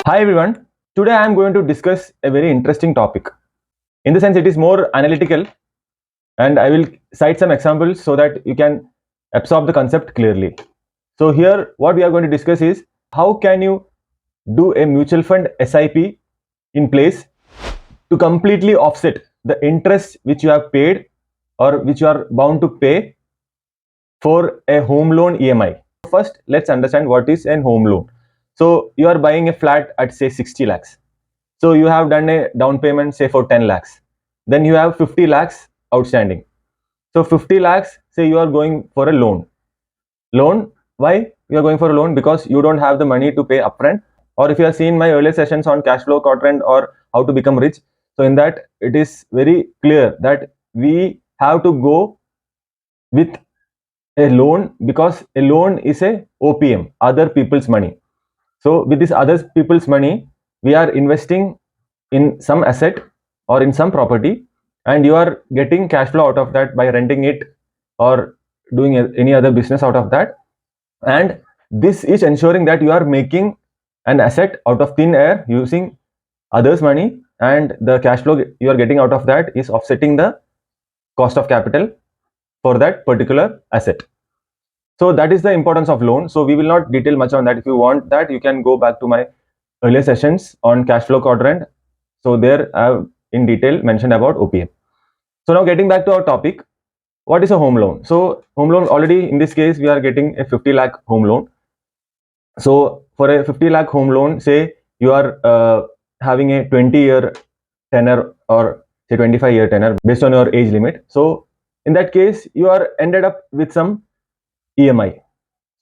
Hi everyone. Today I am going to discuss a very interesting topic. In the sense, it is more analytical, and I will cite some examples so that you can absorb the concept clearly. So here, what we are going to discuss is how can you do a mutual fund SIP in place to completely offset the interest which you have paid or which you are bound to pay for a home loan EMI. First, let's understand what is a home loan. So you are buying a flat at say 60 lakhs. So you have done a down payment say for 10 lakhs. Then you have 50 lakhs outstanding. So 50 lakhs, say you are going for a loan. Loan, why you are going for a loan? Because you don't have the money to pay upfront. Or if you have seen my earlier sessions on cash flow quadrant or how to become rich, so in that it is very clear that we have to go with a loan because a loan is a OPM, other people's money. So with this other people's money, we are investing in some asset or in some property, and you are getting cash flow out of that by renting it or doing any other business out of that. And this is ensuring that you are making an asset out of thin air using others' money, and the cash flow you are getting out of that is offsetting the cost of capital for that particular asset. So that is the importance of loan. So we will not detail much on that. If you want that, you can go back to my earlier sessions on cash flow quadrant. So there I have in detail mentioned about OPM. So now getting back to our topic, what is a home loan? So home loan, already in this case we are getting a 50 lakh home loan. So for a 50 lakh home loan, say you are having a 20-year tenor or say 25-year tenor based on your age limit. So in that case, you are ended up with some EMI.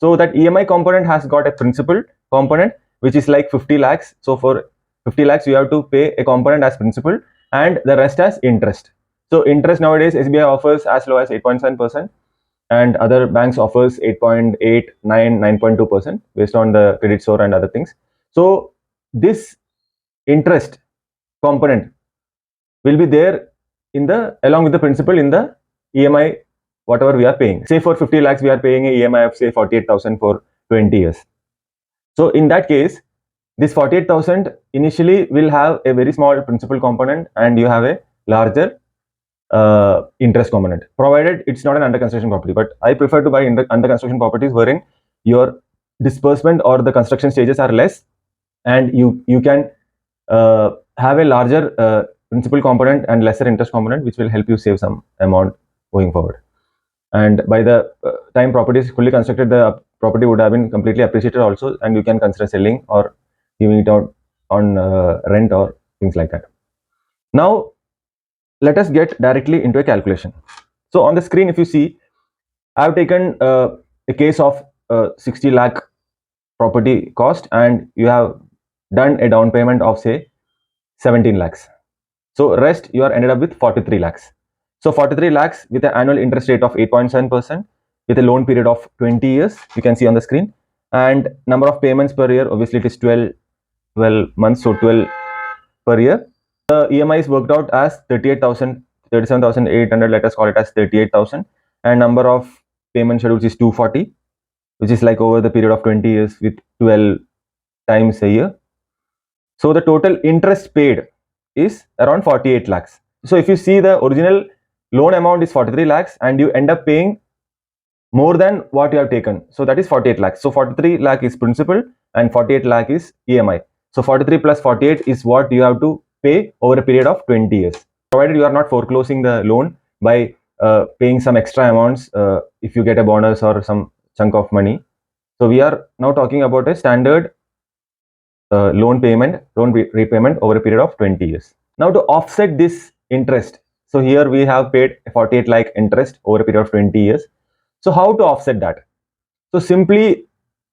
So that EMI component has got a principal component which is like 50 lakhs. So for 50 lakhs, you have to pay a component as principal and the rest as interest. So interest nowadays, SBI offers as low as 8.7%, and other banks offers 8.8, 9, 9.2% based on the credit score and other things. So this interest component will be there in the along with the principal in the EMI whatever we are paying. Say for 50 lakhs, we are paying a EMI of say 48,000 for 20 years. So in that case, this 48,000 initially will have a very small principal component and you have a larger interest component, provided it's not an under construction property. But I prefer to buy under construction properties wherein your disbursement or the construction stages are less, and you can have a larger principal component and lesser interest component, which will help you save some amount going forward. And by the time property is fully constructed, the property would have been completely appreciated also, and you can consider selling or giving it out on rent or things like that. Now let us get directly into a calculation. So on the screen, if you see, I have taken a case of 60 lakh property cost, and you have done a down payment of say 17 lakhs. So rest you are ended up with 43 lakhs. So 43 lakhs with an annual interest rate of 8.7% with a loan period of 20 years, you can see on the screen. And number of payments per year, obviously it is 12 months, so 12 per year. The EMI is worked out as 38,000, 37,800, let us call it as 38,000. And number of payment schedules is 240, which is like over the period of 20 years with 12 times a year. So the total interest paid is around 48 lakhs. So if you see, the original loan amount is 43 lakhs and you end up paying more than what you have taken. So that is 48 lakhs. So 43 lakh is principal and 48 lakh is EMI. So 43 plus 48 is what you have to pay over a period of 20 years, provided you are not foreclosing the loan by paying some extra amounts if you get a bonus or some chunk of money. So we are now talking about a standard loan repayment over a period of 20 years. Now to offset this interest, so here we have paid 48 lakh interest over a period of 20 years. So how to offset that? So simply,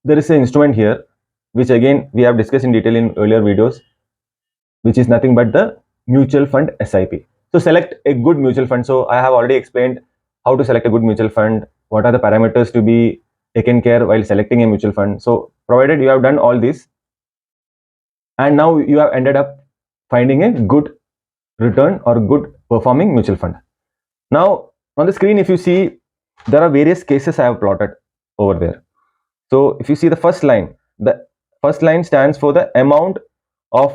there is an instrument here, which again we have discussed in detail in earlier videos, which is nothing but the mutual fund SIP. So select a good mutual fund. So I have already explained how to select a good mutual fund, what are the parameters to be taken care while selecting a mutual fund. So provided you have done all this, and now you have ended up finding a good return or good performing mutual fund. Now on the screen, if you see, there are various cases I have plotted over there. So if you see the first line stands for the amount of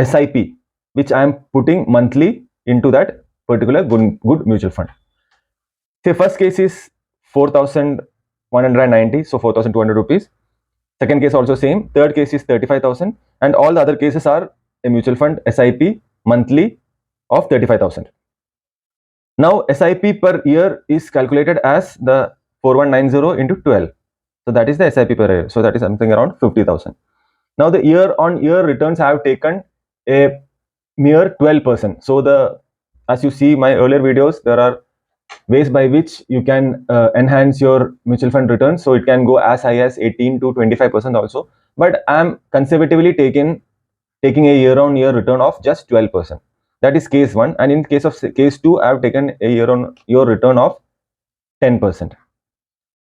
SIP, which I am putting monthly into that particular good mutual fund. Say first case is 4,190, so 4,200 rupees. Second case also same. Third case is 35,000, and all the other cases are a mutual fund SIP monthly of 35,000. Now SIP per year is calculated as the 4190 into 12. So that is the SIP per year. So that is something around 50,000. Now the year on year returns have taken a mere 12%. So as you see my earlier videos, there are ways by which you can enhance your mutual fund returns. So it can go as high as 18 to 25% also. But I'm conservatively taking a year on year return of just 12%. That is case 1. And in case of case 2, I have taken a year on year return of 10%.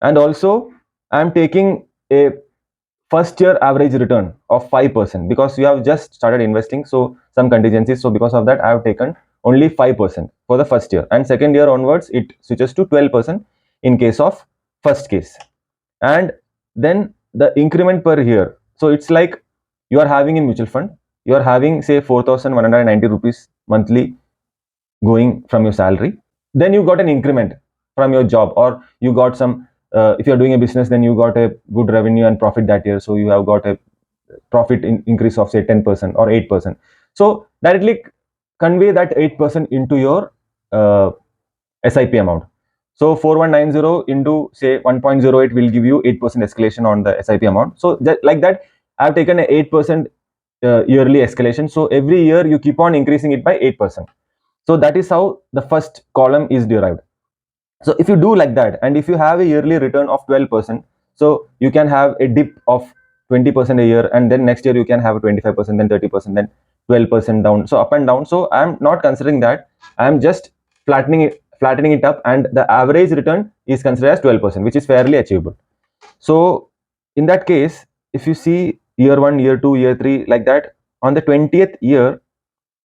And also I'm taking a first year average return of 5% because you have just started investing, so some contingencies. So because of that, I have taken only 5% for the first year, and second year onwards it switches to 12% in case of first case. And then the increment per year, so it's like you are having in mutual fund, you are having say 4,190 rupees monthly going from your salary. Then you got an increment from your job, or you got some if you're doing a business, then you got a good revenue and profit that year, so you have got a profit increase of say 10% or 8%. So directly convey that 8% into your SIP amount. So 4190 into say 1.08 will give you 8% escalation on the SIP amount. So like that, I have taken a 8% yearly escalation. So every year you keep on increasing it by 8%. So that is how the first column is derived. So if you do like that, and if you have a yearly return of 12%, so you can have a dip of 20% a year, and then next year you can have a 25%, then 30%, then 12% down, so up and down. So I'm not considering that. I'm just flattening it up, and the average return is considered as 12%, which is fairly achievable. So in that case, if you see year 1, year 2, year 3 like that, on the 20th year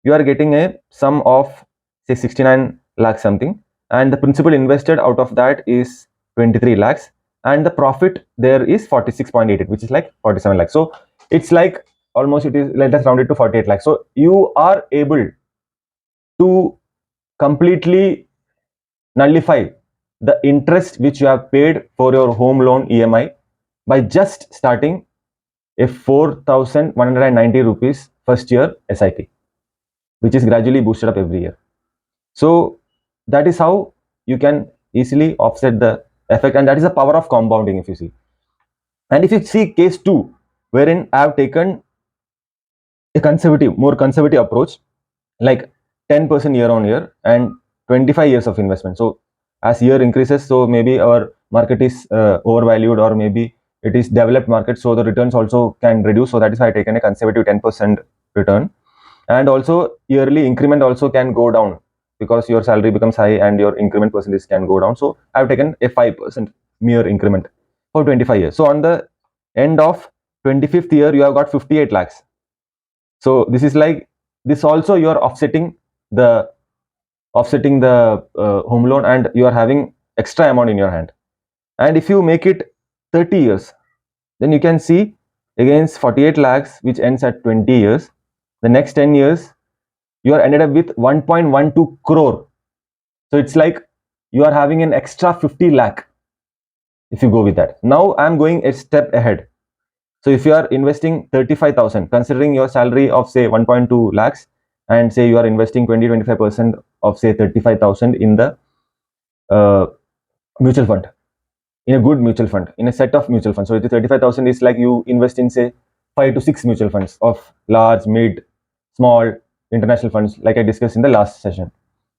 you are getting a sum of say 69 lakhs something, and the principal invested out of that is 23 lakhs, and the profit there is 46.88, which is like 47 lakhs. So it's like almost, it is, let us round it to 48 lakhs. So you are able to completely nullify the interest which you have paid for your home loan EMI by just starting a 4,190 rupees first year SIP, which is gradually boosted up every year. So that is how you can easily offset the effect, and that is the power of compounding, if you see. And if you see case 2, wherein I have taken a more conservative approach, like 10% year on year and 25 years of investment. So as year increases, so maybe our market is overvalued, or maybe it is developed market, so the returns also can reduce. So that is why I taken a conservative 10% return. And also yearly increment also can go down because your salary becomes high and your increment percentage can go down. So I've taken a 5% mere increment for 25 years. So on the end of 25th year, you have got 58 lakhs. So this is like, this also you are offsetting the home loan, and you are having extra amount in your hand. And if you make it 30 years, then you can see against 48 lakhs which ends at 20 years, the next 10 years you are ended up with 1.12 crore. So it's like you are having an extra 50 lakh if you go with that. Now I'm going a step ahead. So if you are investing 35,000, considering your salary of say 1.2 lakhs, and say you are investing 20-25% of say 35,000 in the mutual fund, in a good mutual fund, in a set of mutual funds. So the 35,000 is like you invest in say 5 to 6 mutual funds of large, mid, small, international funds, like I discussed in the last session.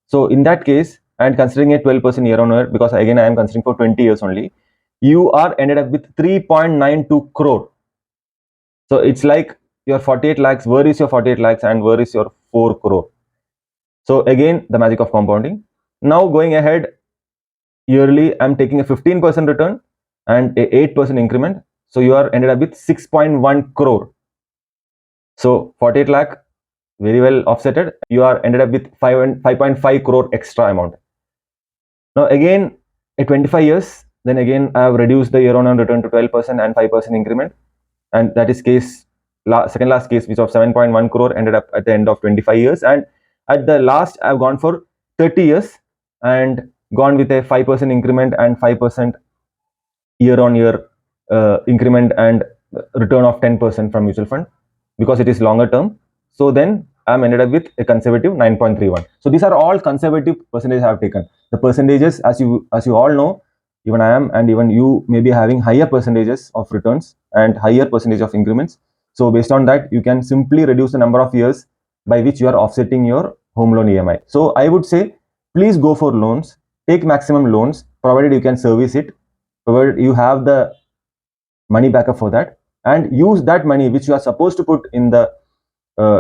So in that case, and considering a 12% year on year, because again I am considering for 20 years only, you are ended up with 3.92 crore. So it's like your 48 lakhs, where is your 48 lakhs and where is your 4 crore? So again, the magic of compounding. Now going ahead, yearly I'm taking a 15% return and a 8% increment. So you are ended up with 6.1 crore. So 48 lakh, very well offsetted. You are ended up with 5.5 crore extra amount. Now again, at 25 years, then again I have reduced the year on return to 12% and 5% increment, and that is case second last case, which of 7.1 crore ended up at the end of 25 years, and at the last I've gone for 30 years and gone with a 5% increment and 5% year on year increment and return of 10% from mutual fund, because it is longer term. So then I'm ended up with a conservative 9.31. So these are all conservative percentages I have taken. The percentages, as you all know, even I am and even you may be having higher percentages of returns and higher percentage of increments. So based on that, you can simply reduce the number of years by which you are offsetting your home loan EMI. So I would say, please go for loans, take maximum loans, provided you can service it, provided you have the money backup for that, and use that money which you are supposed to put in the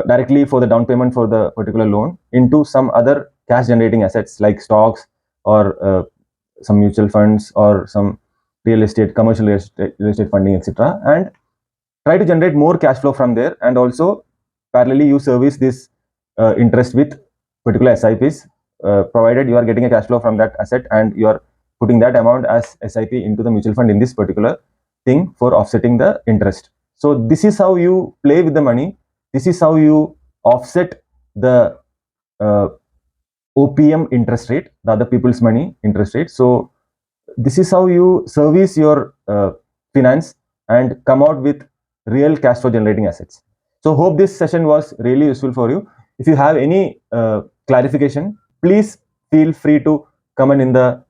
directly for the down payment for the particular loan into some other cash generating assets like stocks or some mutual funds or some real estate, commercial real estate funding, etc., and try to generate more cash flow from there. And also parallelly you service this interest with particular SIPs, provided you are getting a cash flow from that asset and you are putting that amount as SIP into the mutual fund in this particular thing for offsetting the interest. So this is how you play with the money. This is how you offset the OPM interest rate, the other people's money interest rate. So this is how you service your finance and come out with real cash flow generating assets. So hope this session was really useful for you. If you have any clarification, please feel free to comment in the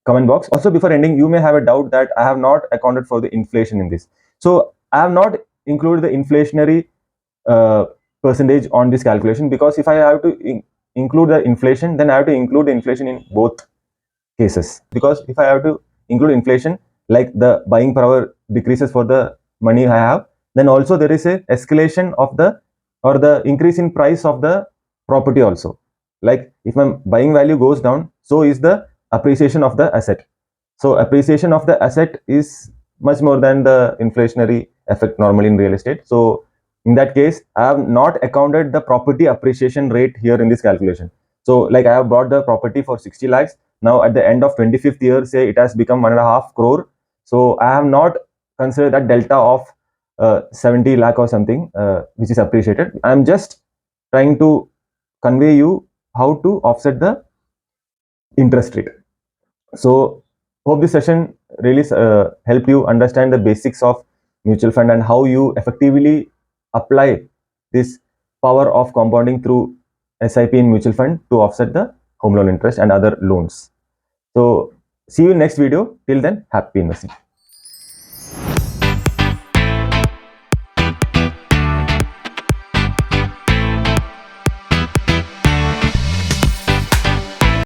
comment box. Also, before ending, you may have a doubt that I have not accounted for the inflation in this. So I have not included the inflationary percentage on this calculation, because if I have to include the inflation, then I have to include the inflation in both cases. Because if I have to include inflation, like the buying power decreases for the money I have, then also there is a escalation of the or the increase in price of the property also. Like if my buying value goes down, so is the appreciation of the asset. So appreciation of the asset is much more than the inflationary effect normally in real estate. So in that case, I have not accounted the property appreciation rate here in this calculation. So like I have bought the property for 60 lakhs. Now at the end of 25th year, say it has become 1.5 crore. So I have not considered that delta of 70 lakh or something which is appreciated. I am just trying to convey you how to offset the interest rate. So hope this session really helped you understand the basics of mutual fund and how you effectively apply this power of compounding through SIP in mutual fund to offset the home loan interest and other loans. So see you in next video. Till then, happy investing.